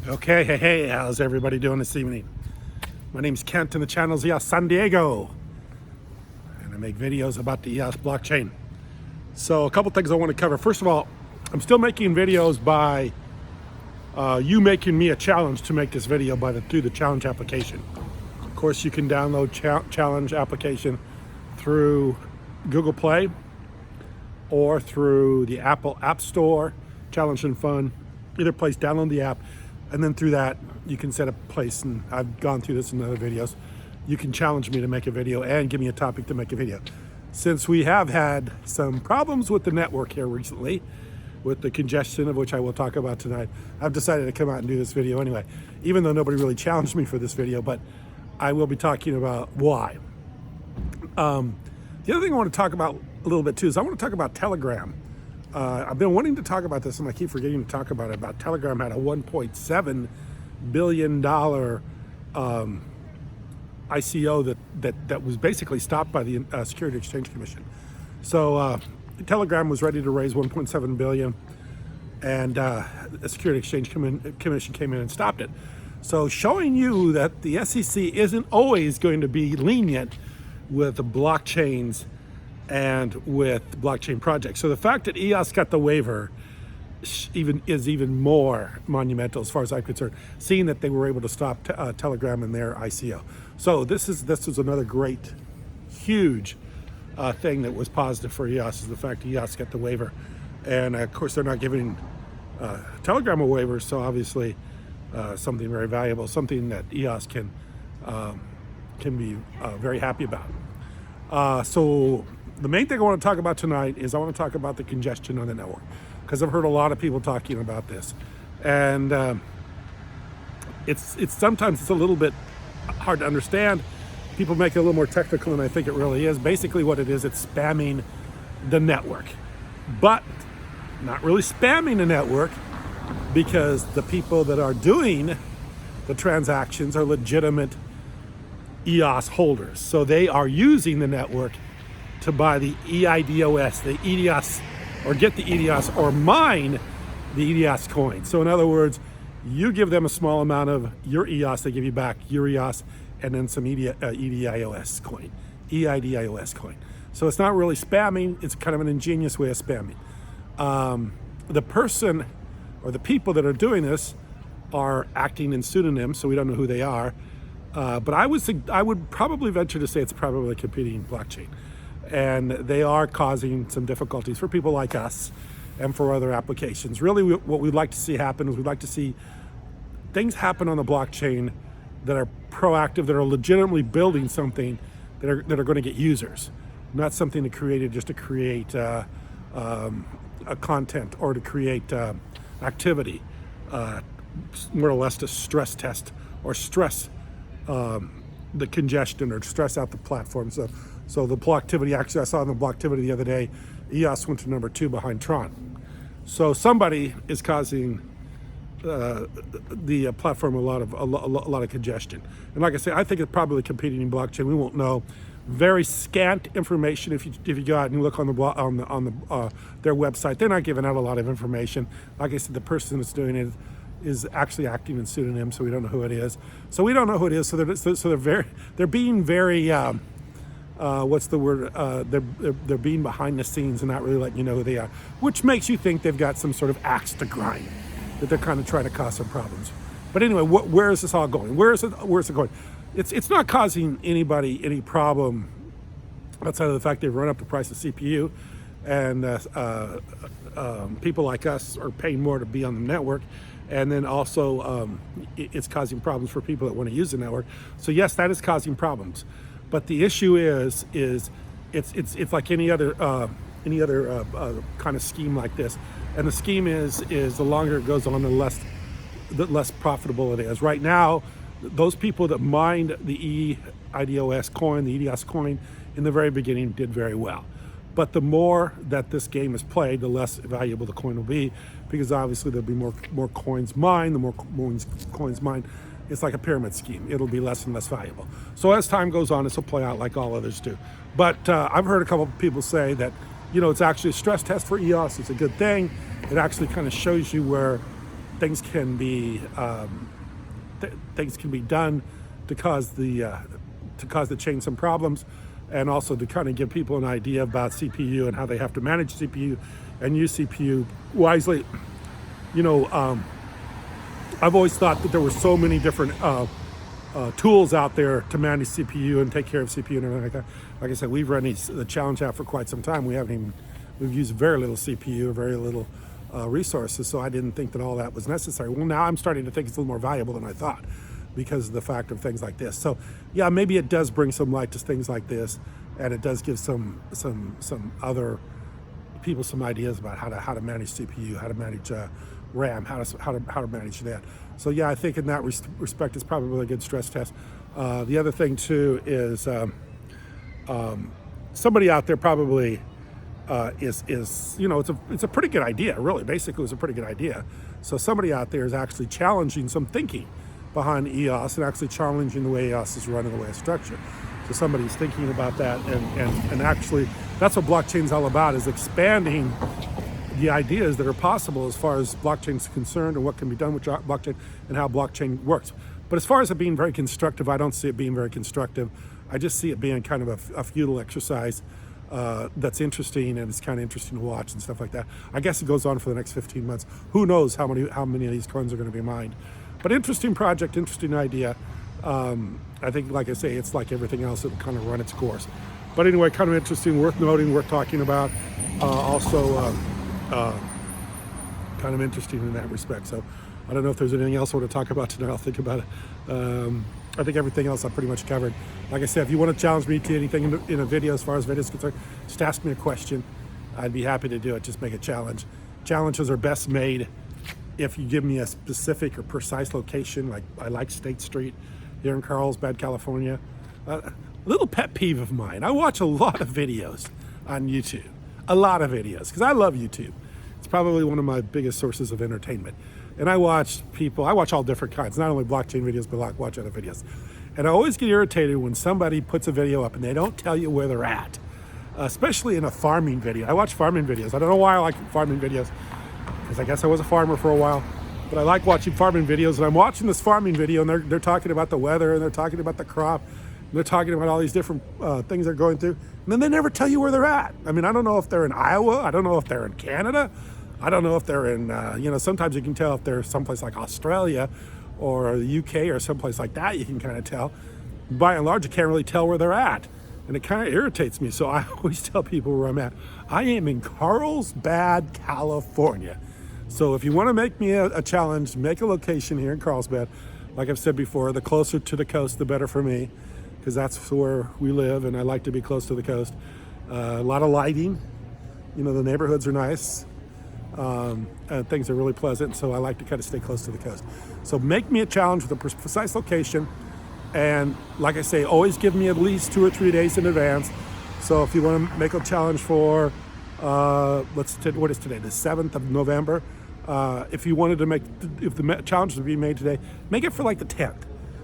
Okay, hey, how's everybody doing this evening? My name's Kent and the channel's EOS San Diego. And I make videos about the EOS blockchain. So a couple things I want to cover. First of all, I'm still making videos by you making me a challenge to make this video through the challenge application. Of course, you can download challenge application through Google Play or through the Apple App Store, Challenge and Fun. Either place, download the app. And then through that, you can set a place, and I've gone through this in other videos. You can challenge me to make a video and give me a topic to make a video. Since we have had some problems with the network here recently, with the congestion of which I will talk about tonight, I've decided to come out and do this video anyway, even though nobody really challenged me for this video, but I will be talking about why. The other thing I want to talk about a little bit too is I want to talk about Telegram. I've been wanting to talk about this, and I keep forgetting to talk about it. About Telegram had a $1.7 billion ICO that was basically stopped by the Security Exchange Commission. So Telegram was ready to raise $1.7 billion, and the Security Exchange Commission came in and stopped it. So showing you that the SEC isn't always going to be lenient with the blockchains and with blockchain projects. So the fact that EOS got the waiver is even more monumental as far as I'm concerned, seeing that they were able to stop Telegram in their ICO. So this is another great, huge thing that was positive for EOS, is the fact that EOS got the waiver. And of course they're not giving Telegram a waiver, so obviously something very valuable, something that EOS can be very happy about. So the main thing I want to talk about tonight is I want to talk about the congestion on the network, because I've heard a lot of people talking about this, and it's sometimes it's a little bit hard to understand. People make it a little more technical than I think it really is. Basically what it is, it's spamming the network, but not really spamming the network, because the people that are doing the transactions are legitimate EOS holders. So they are using the network to buy the EIDOS, the EOS, or get the EOS, or mine the EOS coin. So in other words, you give them a small amount of your EOS, they give you back your EOS, and then some EIDOS coin, EIDOS coin. So it's not really spamming, it's kind of an ingenious way of spamming. The person or the people that are doing this are acting in pseudonyms, so we don't know who they are. But I would probably venture to say it's probably a competing blockchain. And they are causing some difficulties for people like us and for other applications. Really, what we'd like to see happen is we'd like to see things happen on the blockchain that are proactive, that are legitimately building something that are going to get users, not something that created just to create a content or to create activity, more or less to stress test or stress the congestion or stress out the platform. So the blocktivity, actually I saw in the blocktivity the other day, EOS went to number 2 behind Tron. So somebody is causing the platform a lot of congestion. And like I say, I think it's probably competing in blockchain. We won't know. Very scant information. If you go out and you look on their website, they're not giving out a lot of information. Like I said, the person that's doing it is actually acting in pseudonym, so we don't know who it is. So we don't know who it is. So they're being very what's the word? They're being behind the scenes and not really letting you know who they are, which makes you think they've got some sort of axe to grind, that they're kind of trying to cause some problems. But anyway, where is this all going? Where's it going? It's not causing anybody any problem outside of the fact they've run up the price of CPU, and people like us are paying more to be on the network. And then also it's causing problems for people that want to use the network. So yes, that is causing problems. But the issue is it's like any other kind of scheme like this. And the scheme is the longer it goes on, the less profitable it is. Right now, those people that mined the EIDOS coin, the EOS coin, in the very beginning did very well. But the more that this game is played, the less valuable the coin will be, because obviously there'll be more coins mined. The more coins mined, it's like a pyramid scheme. It'll be less and less valuable. So as time goes on, this will play out like all others do. But I've heard a couple of people say that, it's actually a stress test for EOS. It's a good thing. It actually kind of shows you where things can be things can be done to cause the chain some problems, and also to kind of give people an idea about CPU and how they have to manage CPU and use CPU wisely. You know, I've always thought that there were so many different tools out there to manage CPU and take care of CPU and everything like that. Like I said, we've run the challenge out for quite some time. We've used very little CPU, very little resources, so I didn't think that all that was necessary. Well, now I'm starting to think it's a little more valuable than I thought because of the fact of things like this. So yeah, maybe it does bring some light to things like this, and it does give some other people some ideas about how to manage CPU, how to manage RAM, how to manage that. So yeah, I think in that respect, it's probably a good stress test. The other thing too is somebody out there probably is you know, it's a pretty good idea, really. Basically, it's a pretty good idea. So somebody out there is actually challenging some thinking behind EOS and actually challenging the way EOS is run and the way it's structured. So somebody's thinking about that, and actually that's what blockchain is all about, is expanding the ideas that are possible as far as blockchain is concerned and what can be done with blockchain and how blockchain works. But as far as it being very constructive, I don't see it being very constructive. I just see it being kind of a futile exercise that's interesting, and it's kind of interesting to watch and stuff like that. I guess it goes on for the next 15 months. Who knows how many of these coins are going to be mined. But interesting project, interesting idea. I think, like I say, it's like everything else, it will kind of run its course. But anyway, kind of interesting, worth noting, worth talking about. Also, kind of interesting in that respect. So I don't know if there's anything else I want to talk about tonight. I'll think about it. I think everything else I pretty much covered. Like I said, if you want to challenge me to anything in a video as far as video is concerned, just ask me a question. I'd be happy to do it. Just make a challenge. Challenges are best made if you give me a specific or precise location. Like I like State Street here in Carlsbad, California. A little pet peeve of mine. I watch a lot of videos on YouTube. A lot of videos, because I love YouTube. It's probably one of my biggest sources of entertainment. And I watch all different kinds, not only blockchain videos, but I watch other videos. And I always get irritated when somebody puts a video up and they don't tell you where they're at, especially in a farming video. I watch farming videos. I don't know why I like farming videos, because I guess I was a farmer for a while. But I like watching farming videos, and I'm watching this farming video, and they're talking about the weather, and they're talking about the crop, and they're talking about all these different things they're going through, and then they never tell you where they're at. I mean, I don't know if they're in Iowa. I don't know if they're in Canada. I don't know if they're in, sometimes you can tell if they're someplace like Australia or the UK or someplace like that. You can kind of tell. By and large, you can't really tell where they're at, and it kind of irritates me. So I always tell people where I'm at. I am in Carlsbad, California. So if you want to make me a challenge, make a location here in Carlsbad. Like I've said before, the closer to the coast, the better for me, because that's where we live, and I like to be close to the coast. A lot of lighting. You know, the neighborhoods are nice. And things are really pleasant, so I like to kind of stay close to the coast. So make me a challenge with a precise location, and like I say, always give me at least 2 or 3 days in advance. So if you want to make a challenge for, what is today, the 7th of November, if you wanted to if the challenge would be made today, make it for like the 10th.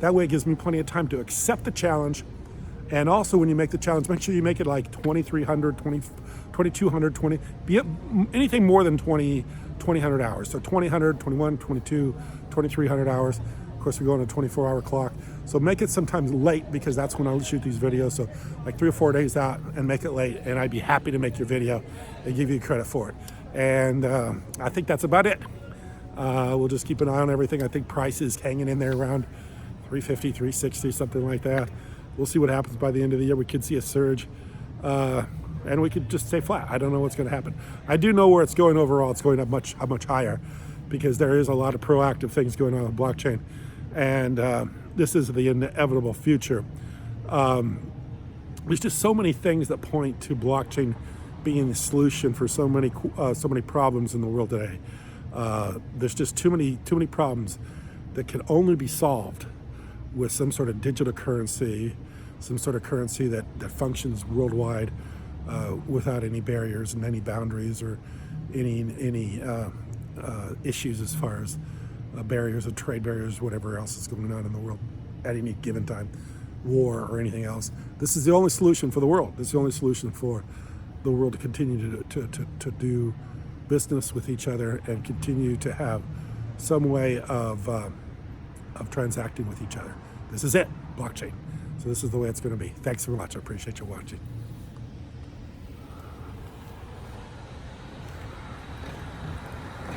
That way it gives me plenty of time to accept the challenge. And also when you make the challenge, make sure you make it like 2,300, 2,200, anything more than 2,000 hours. So 2,000, 21, 22, 2,300 hours. Of course, we go on a 24-hour clock. So make it sometimes late, because that's when I'll shoot these videos. So like 3 or 4 days out, and make it late. And I'd be happy to make your video and give you credit for it. And I think that's about it. We'll just keep an eye on everything. I think price is hanging in there around 350, 360, something like that. We'll see what happens by the end of the year. We could see a surge, and we could just stay flat. I don't know what's going to happen. I do know where it's going overall. It's going up much higher, because there is a lot of proactive things going on blockchain, and this is the inevitable future. There's just so many things that point to blockchain being the solution for so many problems in the world today. There's just too many problems that can only be solved with some sort of digital currency, some sort of currency that functions worldwide without any barriers and any boundaries or any issues as far as barriers or trade barriers, whatever else is going on in the world at any given time, war or anything else. This is the only solution for the world. This is the only solution for the world to continue to do business with each other and continue to have some way of transacting with each other. This is it, blockchain. So this is the way it's going to be. Thanks so much. I appreciate you watching.